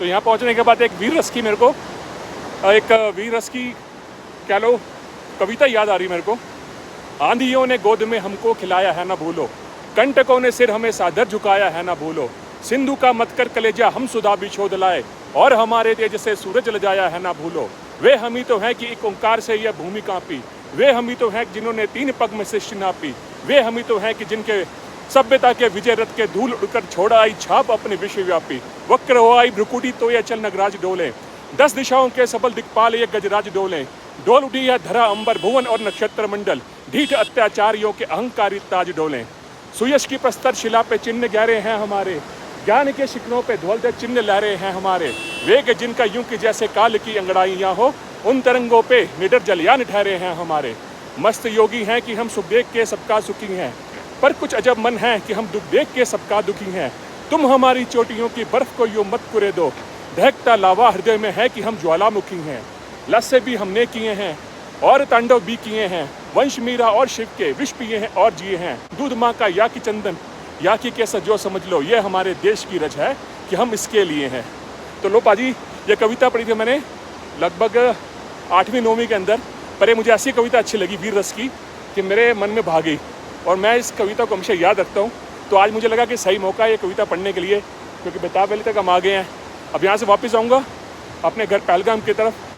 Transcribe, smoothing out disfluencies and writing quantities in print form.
तो यहाँ पहुँचने के बाद एक वीर रस की कह लो कविता याद आ रही मेरे को। आंधियों ने गोद में हमको खिलाया है ना भूलो, कंटकों ने सिर हमें सादर झुकाया है ना भूलो। सिंधु का मत कर कलेजा हम सुधा भी छोड़ लाए, और हमारे तेज से सूरज लजाया है ना भूलो। वे हम ही तो हैं कि एक ओंकार से यह भूमि कांपी, वे हम ही तो हैं जिन्होंने 3 पग में से नापी, वे हम ही तो हैं कि जिनके सभ्यता के विजय रथ के धूल उड़कर छोड़ा आई छाप अपने विश्वव्यापी। वक्र हो आई भ्रुकुटी तो ये चल नगराज डोले, 10 दिशाओं के सबल दिक्पाल ये गजराज डोले। डोल उठी है धरा अंबर भुवन और नक्षत्र मंडल, ढीठ अत्याचारियों के अहंकारी ताज डोले। सुयश की प्रस्तर शिला पे चिन्ह गहरे हैं हमारे, ज्ञान के शिखरों पे ध्वलते चिन्ह लहरे हैं हमारे। वेग जिनका यूं कि जैसे काल की अंगड़ाइयाँ हो, उन तरंगों पे निडर जलयान ठहरे हैं हमारे। मस्त योगी हैं कि हम सुख देख के सबका सुखी हैं, पर कुछ अजब मन है कि हम दुख देख के सबका दुखी हैं। तुम हमारी चोटियों की बर्फ को यूं मत कुरे दो, दहकता लावा हृदय में है कि हम ज्वालामुखी हैं। लस्से भी हमने किए हैं और तांडव भी किए हैं, वंश मीरा और शिव के विष पिए हैं और जिए हैं। दूध माँ का या कि चंदन या कि कैसा जो समझ लो, ये हमारे देश की रज है कि हम इसके लिए हैं। तो लो पाजी, ये कविता पढ़ी थी मैंने लगभग 8वीं 9वीं के अंदर, पर ये मुझे ऐसी कविता अच्छी लगी वीर रस की कि मेरे मन में भा गई, और मैं इस कविता को हमेशा याद रखता हूँ। तो आज मुझे लगा कि सही मौका है ये कविता पढ़ने के लिए, क्योंकि बेताब वैली तक हम आ गए हैं। अब यहाँ से वापस आऊँगा अपने घर पहलगाम की तरफ।